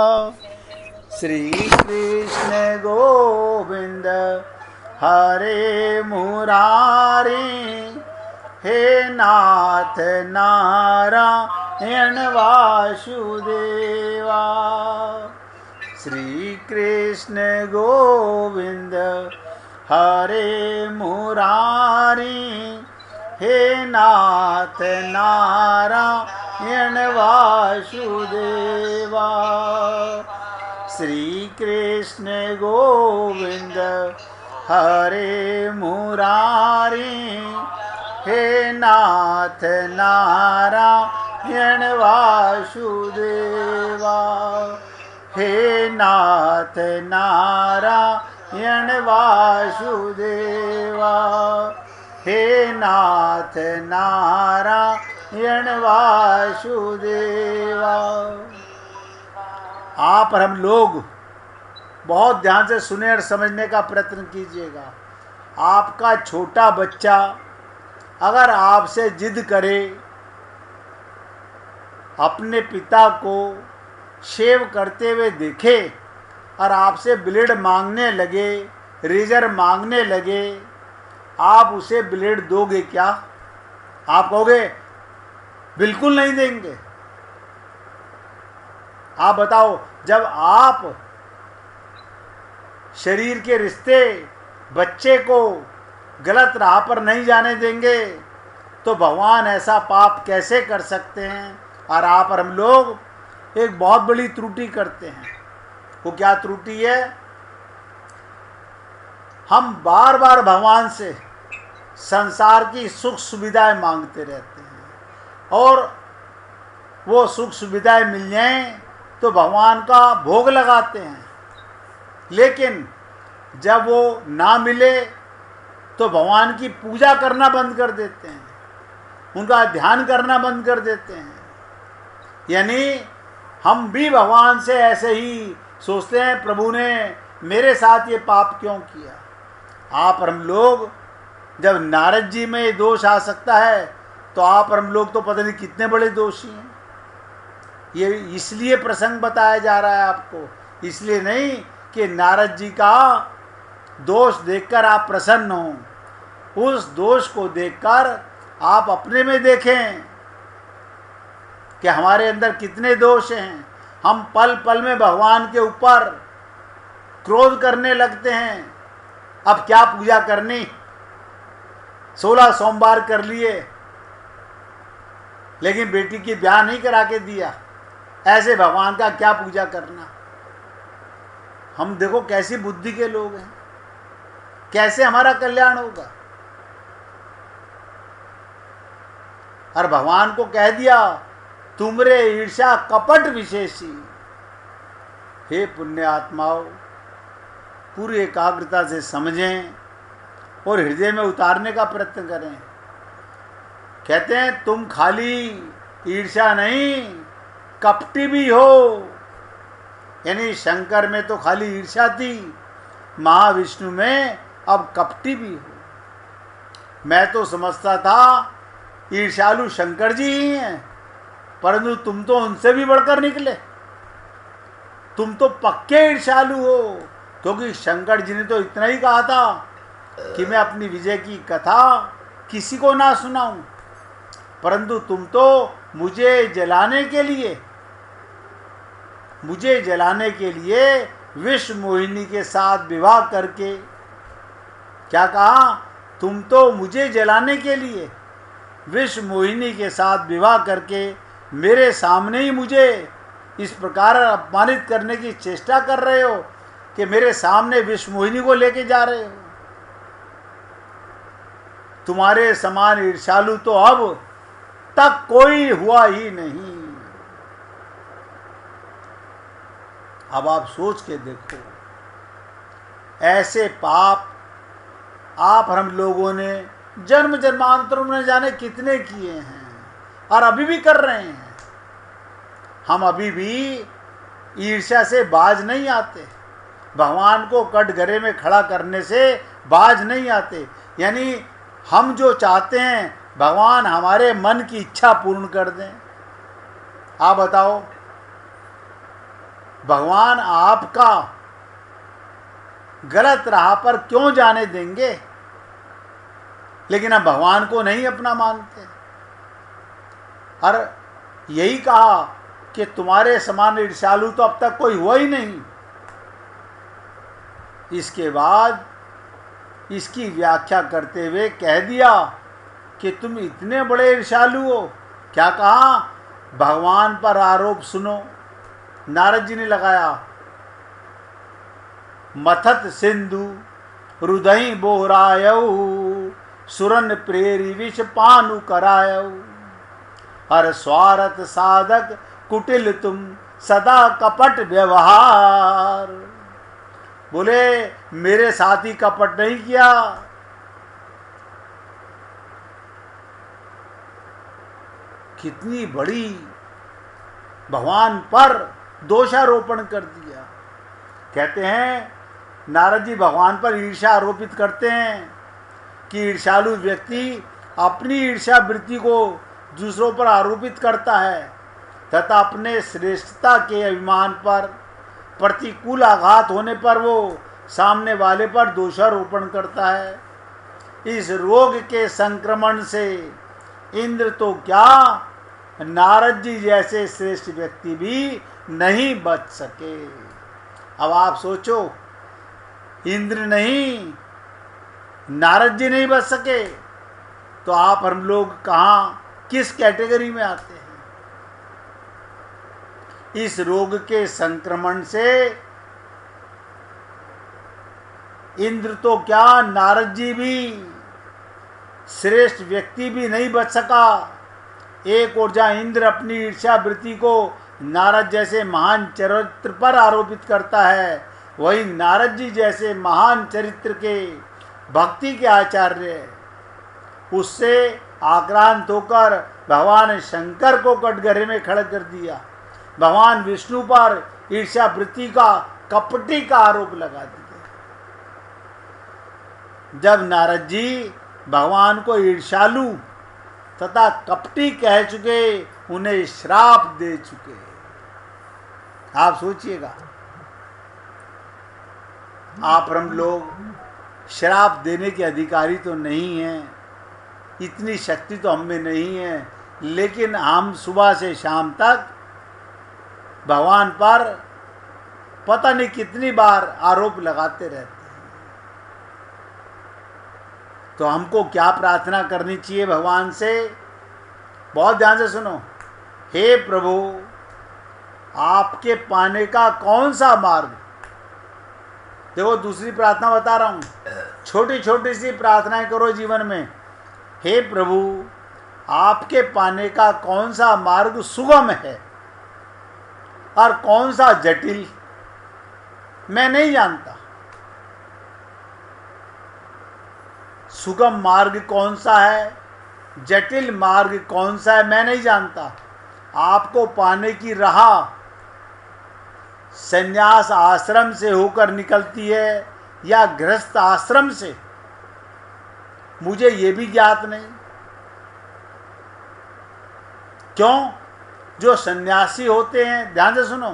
श्री कृष्ण गोविंद हरे मुरारी, हे नाथ नारायण वासुदेवा। श्री कृष्ण गोविंद हरे मुरारी, हे नाथ नारायण वासुदेवा। श्री कृष्ण गोविंद हरे मुरारी, हे नाथ नारायण वासुदेवा। हे नाथ नारायण वासुदेवा, हे नाथ नारायण वासुदेवा। आप और हम लोग बहुत ध्यान से सुने और समझने का प्रयत्न कीजिएगा। आपका छोटा बच्चा अगर आपसे जिद करे, अपने पिता को शेव करते हुए देखे और आपसे ब्लेड मांगने लगे, रेजर मांगने लगे, आप उसे ब्लेड दोगे क्या? आप कहोगे बिल्कुल नहीं देंगे। आप बताओ, जब आप शरीर के रिश्ते बच्चे को गलत राह पर नहीं जाने देंगे तो भगवान ऐसा पाप कैसे कर सकते हैं? और आप और हम लोग एक बहुत बड़ी त्रुटि करते हैं। वो क्या त्रुटि है? हम बार बार भगवान से संसार की सुख सुविधाएं मांगते रहते हैं, और वो सुख सुविधाएं मिल जाएं तो भगवान का भोग लगाते हैं। लेकिन जब वो ना मिले तो भगवान की पूजा करना बंद कर देते हैं, उनका ध्यान करना बंद कर देते हैं। यानी हम भी भगवान से ऐसे ही सोचते हैं, प्रभु ने मेरे साथ ये पाप क्यों किया? आप और हम लोग, जब नारद जी में ये दोष आ सकता है तो आप और हम लोग तो पता नहीं कितने बड़े दोषी हैं। ये इसलिए प्रसंग बताया जा रहा है आपको, इसलिए नहीं कि नारद जी का दोष देखकर आप प्रसन्न हो। उस दोष को देखकर आप अपने में देखें कि हमारे अंदर कितने दोष हैं। हम पल पल में भगवान के ऊपर क्रोध करने लगते हैं। अब क्या पूजा करनी, 16 सोमवार कर लिए लेकिन बेटी की ब्याह नहीं करा के दिया, ऐसे भगवान का क्या पूजा करना? हम देखो कैसी बुद्धि के लोग हैं, कैसे हमारा कल्याण होगा? और भगवान को कह दिया तुमरे ईर्ष्या कपट विशेषी। हे पुण्य आत्माओं, पूरी एकाग्रता से समझें और हृदय में उतारने का प्रयत्न करें। कहते हैं तुम खाली ईर्ष्या नहीं, कपटी भी हो। यानी शंकर में तो खाली ईर्ष्या थी, महाविष्णु में अब कपटी भी हो। मैं तो समझता था ईर्ष्यालु शंकर जी ही हैं, परंतु तुम तो उनसे भी बढ़कर निकले। तुम तो पक्के ईर्ष्यालु हो, क्योंकि शंकर जी ने तो इतना ही कहा था कि मैं अपनी विजय की कथा किसी को ना सुनाऊं, परंतु तुम तो मुझे जलाने के लिए विश्व मोहिनी के साथ विवाह करके, क्या कहा? तुम तो मुझे जलाने के लिए विश्व मोहिनी के साथ विवाह करके मेरे सामने ही मुझे इस प्रकार अपमानित करने की चेष्टा कर रहे हो कि मेरे सामने विश्व मोहिनी को लेके जा रहे हो। तुम्हारे समान ईर्ष्यालु तो अब तक कोई हुआ ही नहीं। अब आप सोच के देखो, ऐसे पाप आप और हम लोगों ने जन्म जन्मांतरों में जाने कितने किए हैं और अभी भी कर रहे हैं। हम अभी भी ईर्ष्या से बाज नहीं आते, भगवान को कटघरे में खड़ा करने से बाज नहीं आते। यानी हम जो चाहते हैं भगवान हमारे मन की इच्छा पूर्ण कर दें। आप बताओ, भगवान आपका गलत राह पर क्यों जाने देंगे? लेकिन अब भगवान को नहीं अपना मानते। और यही कहा कि तुम्हारे समान ईर्ष्यालु तो अब तक कोई हुआ ही नहीं। इसके बाद इसकी व्याख्या करते हुए कह दिया कि तुम इतने बड़े ईर्ष्यालु हो। क्या कहा? भगवान पर आरोप सुनो। नारद जी ने लगाया, मथत सिंधु हृदय बोहरायऊ, सुरन प्रेरी विष पानु करायऊ, हर स्वार्थ साधक कुटिल तुम सदा कपट व्यवहार। बोले मेरे साथी कपट नहीं किया, कितनी बड़ी भगवान पर दोषारोपण कर दिया। कहते हैं नारद जी भगवान पर ईर्ष्या आरोपित करते हैं कि ईर्ष्यालु व्यक्ति अपनी ईर्ष्या वृत्ति को दूसरों पर आरोपित करता है तथा अपने श्रेष्ठता के अभिमान पर प्रतिकूल आघात होने पर वो सामने वाले पर दोषारोपण करता है। इस रोग के संक्रमण से इंद्र तो क्या, नारद जी जैसे श्रेष्ठ व्यक्ति भी नहीं बच सके। अब आप सोचो, इंद्र नहीं, नारद जी नहीं बच सके तो आप हम लोग कहाँ किस कैटेगरी में आते हैं? इस रोग के संक्रमण से इंद्र तो क्या, नारद जी भी, श्रेष्ठ व्यक्ति भी नहीं बच सका। एक ओर जहाँ इंद्र अपनी ईर्ष्या वृत्ति को नारद जैसे महान चरित्र पर आरोपित करता है, वही नारद जी जैसे महान चरित्र के भक्ति के आचार्य उससे आक्रांत होकर भगवान शंकर को कटघरे में खड़ा कर दिया। भगवान विष्णु पर ईर्ष्या वृत्ति का कपटी का आरोप लगा दिया। जब नारद जी भगवान को ईर्ष्यालु तथा कपटी कह चुके, उन्हें श्राप दे चुके। आप सोचिएगा, आप हम लोग श्राप देने के अधिकारी तो नहीं हैं, इतनी शक्ति तो हम में नहीं है, लेकिन हम सुबह से शाम तक भगवान पर पता नहीं कितनी बार आरोप लगाते रहते हैं। तो हमको क्या प्रार्थना करनी चाहिए भगवान से? बहुत ध्यान से सुनो। हे प्रभु, आपके पाने का कौन सा मार्ग? देखो दूसरी प्रार्थना बता रहा हूँ, छोटी छोटी सी प्रार्थनाएं करो जीवन में। हे प्रभु, आपके पाने का कौन सा मार्ग सुगम है और कौन सा जटिल, मैं नहीं जानता। सुगम मार्ग कौन सा है, जटिल मार्ग कौन सा है, मैं नहीं जानता। आपको पाने की राह संन्यास आश्रम से होकर निकलती है या गृहस्थ आश्रम से, मुझे ये भी ज्ञात नहीं। क्यों? जो सन्यासी होते हैं, ध्यान से सुनो,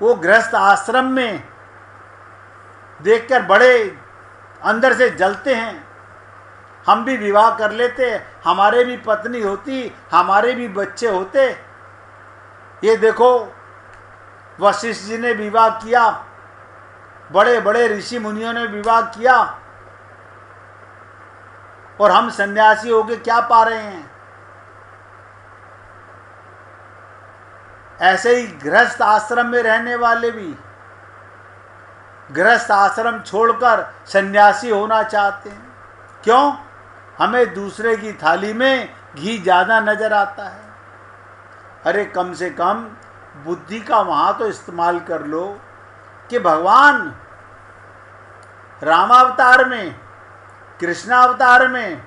वो गृहस्थ आश्रम में देखकर बड़े अंदर से जलते हैं। हम भी विवाह कर लेते, हमारे भी पत्नी होती, हमारे भी बच्चे होते। ये देखो वशिष्ठ जी ने विवाह किया, बड़े बड़े ऋषि मुनियों ने विवाह किया, और हम सन्यासी होके क्या पा रहे हैं? ऐसे ही गृहस्थ आश्रम में रहने वाले भी गृहस्थ आश्रम छोड़कर सन्यासी होना चाहते हैं। क्यों? हमें दूसरे की थाली में घी ज़्यादा नजर आता है। अरे कम से कम बुद्धि का वहाँ तो इस्तेमाल कर लो कि भगवान रामावतार में, कृष्णावतार में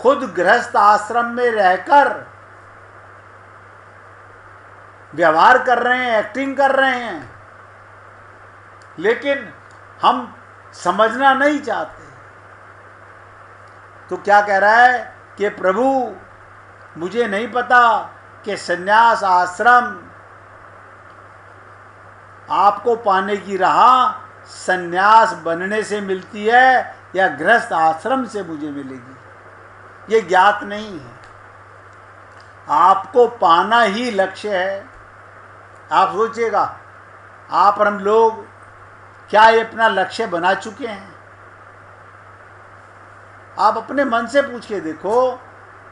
खुद गृहस्थ आश्रम में रहकर व्यवहार कर रहे हैं, एक्टिंग कर रहे हैं, लेकिन हम समझना नहीं चाहते। तो क्या कह रहा है कि प्रभु मुझे नहीं पता कि सन्यास आश्रम आपको पाने की राह सन्यास बनने से मिलती है या गृहस्थ आश्रम से मुझे मिलेगी, ये ज्ञात नहीं है। आपको पाना ही लक्ष्य है। आप सोचिएगा, आप और हम लोग क्या ये अपना लक्ष्य बना चुके हैं? आप अपने मन से पूछ के देखो,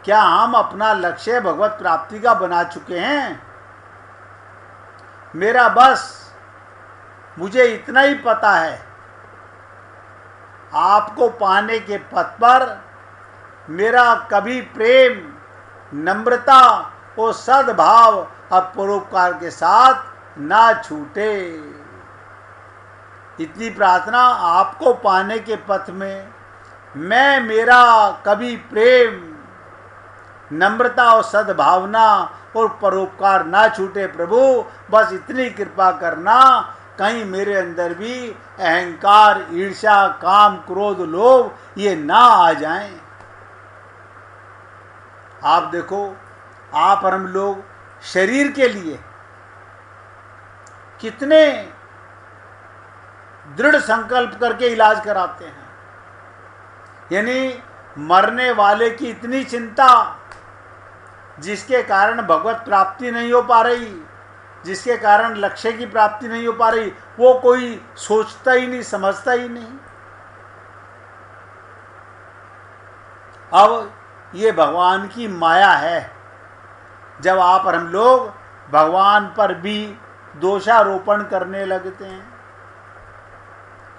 क्या हम अपना लक्ष्य भगवत प्राप्ति का बना चुके हैं? मेरा बस मुझे इतना ही पता है, आपको पाने के पथ पर मेरा कभी प्रेम, नम्रता और सद्भाव और परोपकार के साथ ना छूटे। इतनी प्रार्थना, आपको पाने के पथ में मैं मेरा कभी प्रेम, नम्रता और सद्भावना और परोपकार ना छूटे। प्रभु बस इतनी कृपा करना, कहीं मेरे अंदर भी अहंकार, ईर्ष्या, काम, क्रोध, लोभ ये ना आ जाएं। आप देखो, आप और हम लोग शरीर के लिए कितने दृढ़ संकल्प करके इलाज कराते हैं। यानी मरने वाले की इतनी चिंता, जिसके कारण भगवत प्राप्ति नहीं हो पा रही, जिसके कारण लक्ष्य की प्राप्ति नहीं हो पा रही, वो कोई सोचता ही नहीं, समझता ही नहीं। अब ये भगवान की माया है। जब आप और हम लोग भगवान पर भी दोषारोपण करने लगते हैं,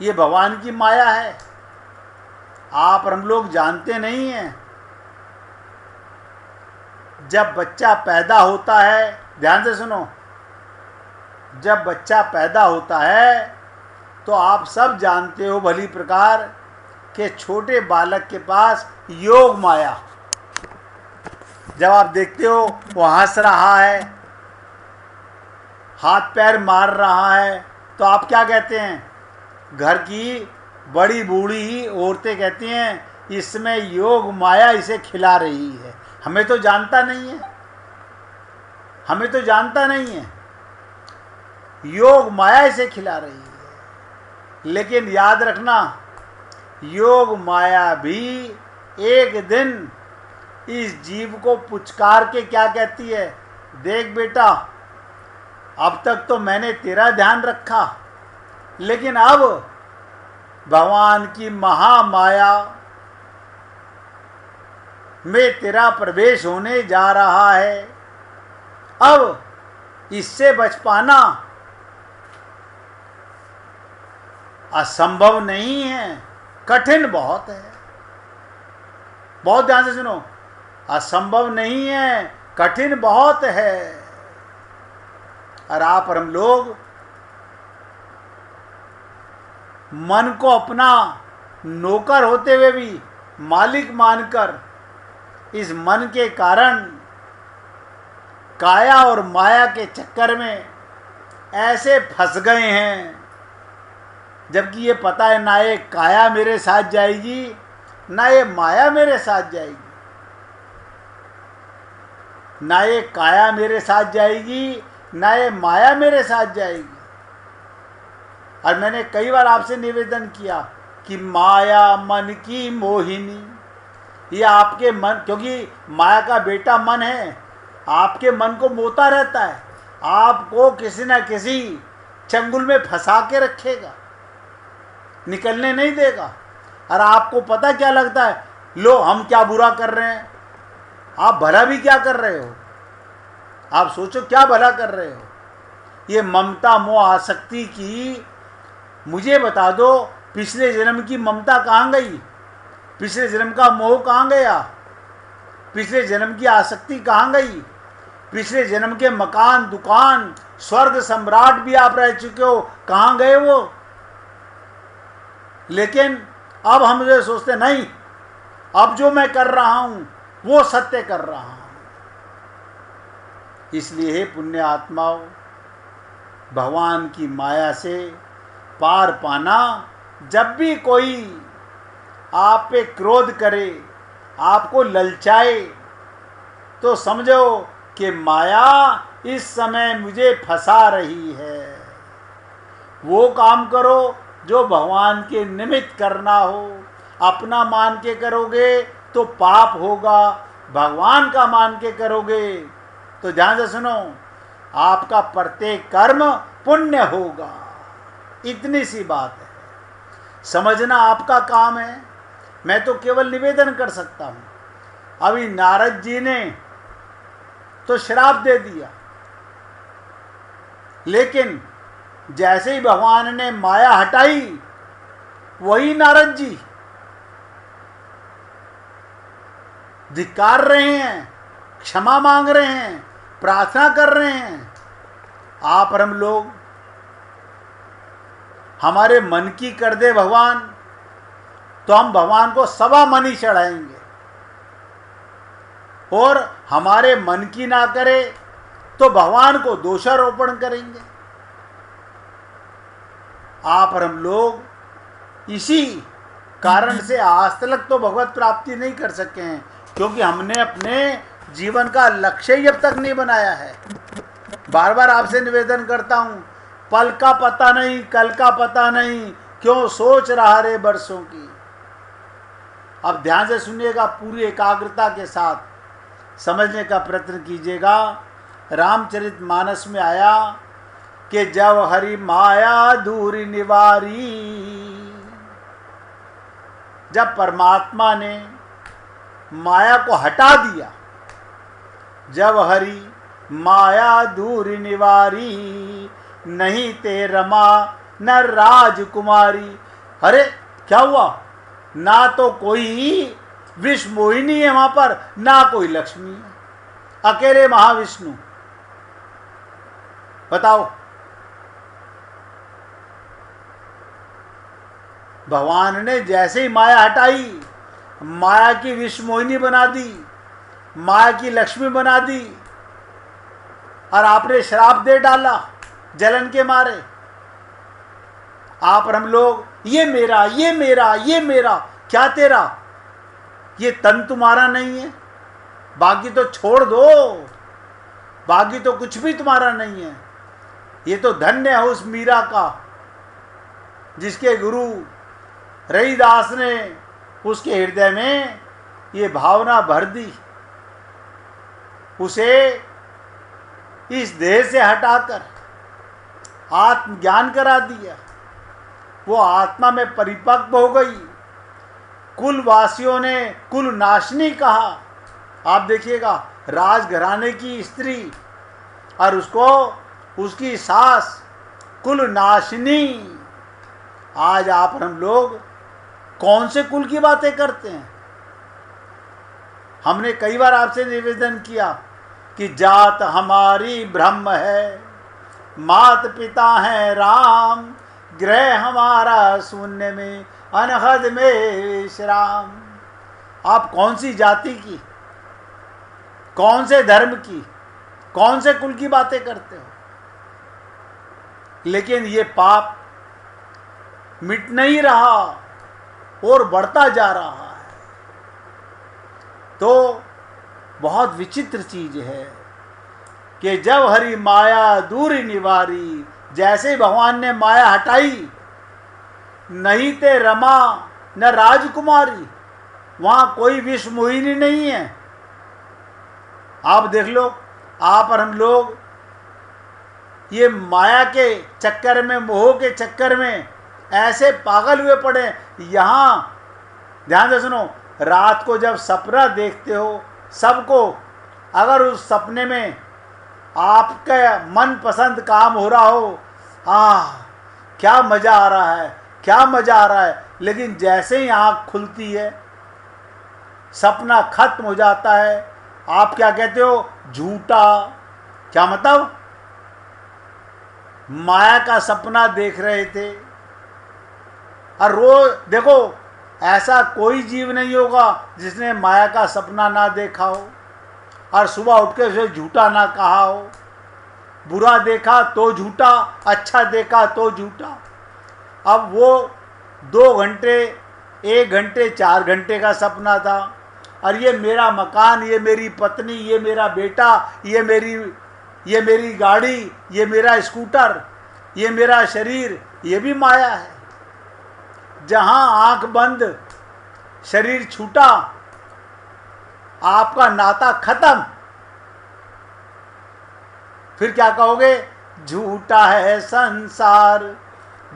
ये भगवान की माया है। आप और हम लोग जानते नहीं हैं, जब बच्चा पैदा होता है, ध्यान से सुनो, जब बच्चा पैदा होता है तो आप सब जानते हो भली प्रकार कि छोटे बालक के पास योग माया, जब आप देखते हो वो हंस रहा है, हाथ पैर मार रहा है, तो आप क्या कहते हैं? घर की बड़ी बूढ़ी औरतें कहती हैं इसमें योग माया इसे खिला रही है। हमें तो जानता नहीं है, हमें तो जानता नहीं है, योग माया इसे खिला रही है। लेकिन याद रखना, योग माया भी एक दिन इस जीव को पुचकार के क्या कहती है? देख बेटा, अब तक तो मैंने तेरा ध्यान रखा, लेकिन अब भगवान की महामाया में तेरा प्रवेश होने जा रहा है। अब इससे बच पाना असंभव नहीं है, कठिन बहुत है। बहुत ध्यान से सुनो, असंभव नहीं है, कठिन बहुत है। और आप और हम लोग मन को अपना नौकर होते हुए भी मालिक मानकर इस मन के कारण काया और माया के चक्कर में ऐसे फंस गए हैं, जबकि ये पता है ना ये काया मेरे साथ जाएगी, ना ये माया मेरे साथ जाएगी। ना ये काया मेरे साथ जाएगी, ना ये माया मेरे साथ जाएगी। और मैंने कई बार आपसे निवेदन किया कि माया मन की मोहिनी, ये आपके मन, क्योंकि माया का बेटा मन है, आपके मन को मोता रहता है, आपको किसी न किसी चंगुल में फंसा के रखेगा, निकलने नहीं देगा। और आपको पता क्या लगता है, लो हम क्या बुरा कर रहे हैं, आप भला भी क्या कर रहे हो? आप सोचो क्या भला कर रहे हो? ये ममता मोह आसक्ति की, मुझे बता दो पिछले जन्म की ममता कहाँ गई? पिछले जन्म का मोह कहाँ गया? पिछले जन्म की आसक्ति कहाँ गई? पिछले जन्म के मकान, दुकान, स्वर्ग सम्राट भी आप रह चुके हो, कहाँ गए वो? लेकिन अब हम जो सोचते नहीं, अब जो मैं कर रहा हूं वो सत्य कर रहा हूं। इसलिए हे पुण्य आत्माओं, भगवान की माया से पार पाना, जब भी कोई आप पे क्रोध करे, आपको ललचाए, तो समझो कि माया इस समय मुझे फंसा रही है। वो काम करो जो भगवान के निमित्त करना हो। अपना मान के करोगे तो पाप होगा, भगवान का मान के करोगे तो ध्यान से सुनो, आपका प्रत्येक कर्म पुण्य होगा। इतनी सी बात है, समझना आपका काम है। मैं तो केवल निवेदन कर सकता हूं। अभी नारद जी ने तो श्राप दे दिया, लेकिन जैसे ही भगवान ने माया हटाई, वही नारद जी धिक्कार रहे हैं, क्षमा मांग रहे हैं, प्रार्थना कर रहे हैं। आप और हम लोग, हमारे मन की कर दे भगवान तो हम भगवान को सवा मन ही चढ़ाएंगे, और हमारे मन की ना करे तो भगवान को दोषारोपण करेंगे। आप और हम लोग इसी कारण से आज तक तो भगवत प्राप्ति नहीं कर सके हैं, क्योंकि हमने अपने जीवन का लक्ष्य ही अब तक नहीं बनाया है। बार बार आपसे निवेदन करता हूं, पल का पता नहीं, कल का पता नहीं, क्यों सोच रहा रे बरसों की। अब ध्यान से सुनिएगा, पूरी एकाग्रता के साथ समझने का प्रयत्न कीजिएगा। रामचरितमानस में आया कि जब हरि माया दूर निवारी, जब परमात्मा ने माया को हटा दिया, जब हरि माया दूर निवारी, नहीं ते रमा न राजकुमारी। अरे क्या हुआ, ना तो कोई विष मोहिनी है वहां पर, ना कोई लक्ष्मी है, अकेले महाविष्णु। बताओ, भगवान ने जैसे ही माया हटाई, माया की विष मोहिनी बना दी, माया की लक्ष्मी बना दी, और आपने श्राप दे डाला जलन के मारे। आप और हम लोग, ये मेरा, ये मेरा, ये मेरा। क्या तेरा? ये तन तुम्हारा नहीं है, बाकी तो छोड़ दो, बाकी तो कुछ भी तुम्हारा नहीं है। ये तो धन्य है उस मीरा का, जिसके गुरु रविदास ने उसके हृदय में ये भावना भर दी, उसे इस देह से हटाकर आत्मज्ञान करा दिया। वो आत्मा में परिपक्व हो गई। कुलवासियों ने कुल नाशनी कहा। आप देखिएगा, राजघराने की स्त्री और उसको उसकी सास कुल नाशनी। आज आप और हम लोग कौन से कुल की बातें करते हैं? हमने कई बार आपसे निवेदन किया कि जात हमारी ब्रह्म है, मात पिता है राम, गृह हमारा शून्य में, अनहद में विश्राम। आप कौन सी जाति की, कौन से धर्म की, कौन से कुल की बातें करते हो? लेकिन ये पाप मिट नहीं रहा और बढ़ता जा रहा है। तो बहुत विचित्र चीज है कि जब हरि माया दूर निवारी, जैसे ही भगवान ने माया हटाई, नहीं ते रमा न राजकुमारी, वहां कोई विष मोहिनी नहीं है। आप देख लो, आप और हम लोग ये माया के चक्कर में, मोह के चक्कर में ऐसे पागल हुए पड़े। यहां ध्यान से सुनो, रात को जब सपना देखते हो, सबको अगर उस सपने में आपका मनपसंद काम हो रहा हो, क्या मजा आ रहा है, क्या मजा आ रहा है, लेकिन जैसे ही आंख खुलती है, सपना खत्म हो जाता है। आप क्या कहते हो? झूठा। क्या मतलब? माया का सपना देख रहे थे। और रोज देखो, ऐसा कोई जीव नहीं होगा जिसने माया का सपना ना देखा हो और सुबह उठ के उसे झूठा ना कहा हो। बुरा देखा तो झूठा, अच्छा देखा तो झूठा। अब वो 2 घंटे, 1 घंटे, 4 घंटे का सपना था, और ये मेरा मकान, ये मेरी पत्नी, ये मेरा बेटा, ये मेरी गाड़ी, ये मेरा स्कूटर, ये मेरा शरीर, ये भी माया है। जहां आंख बंद शरीर छूटा, आपका नाता खत्म। फिर क्या कहोगे? झूठा है संसार,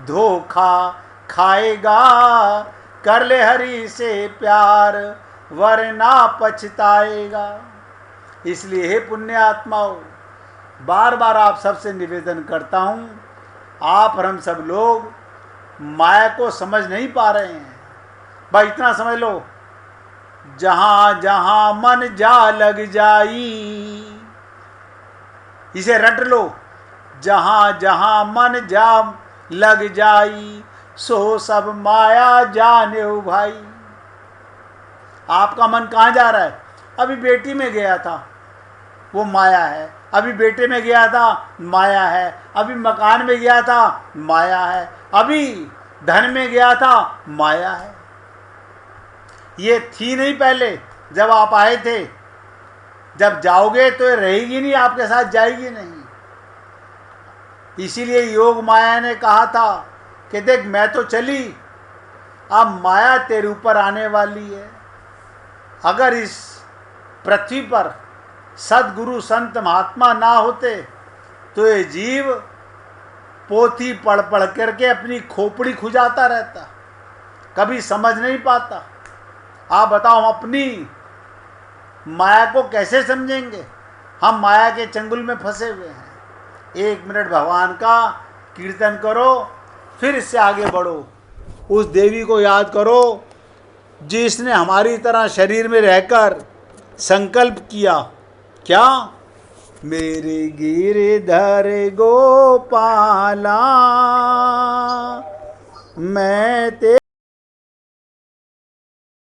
धोखा खाएगा, कर ले हरि से प्यार, वरना पछताएगा। इसलिए हे पुण्य आत्माओं, बार बार आप सबसे निवेदन करता हूं, आप और हम सब लोग माया को समझ नहीं पा रहे हैं। भाई इतना समझ लो, जहां जहां मन जा लग जाई, इसे रट लो, जहां जहां मन जा लग जाई, सो सब माया जाने भाई। आपका मन कहाँ जा रहा है? अभी बेटी में गया था, वो माया है। अभी बेटे में गया था, माया है। अभी मकान में गया था, माया है। अभी धन में गया था, माया है। ये थी नहीं पहले जब आप आए थे। जब जाओगे तो ये रहेगी नहीं, आपके साथ जाएगी नहीं। इसीलिए योग माया ने कहा था कि देख मैं तो चली, अब माया तेरे ऊपर आने वाली है। अगर इस पृथ्वी पर सद्गुरु संत महात्मा ना होते तो ये जीव पोथी पढ़ पढ़ करके अपनी खोपड़ी खुजाता रहता, कभी समझ नहीं पाता। आप बताओ, हम अपनी माया को कैसे समझेंगे? हम माया के चंगुल में फंसे हुए हैं। 1 मिनट भगवान का कीर्तन करो, फिर इससे आगे बढ़ो। उस देवी को याद करो जिसने हमारी तरह शरीर में रहकर संकल्प किया, क्या? मेरे गिरधर गोपाला, मैं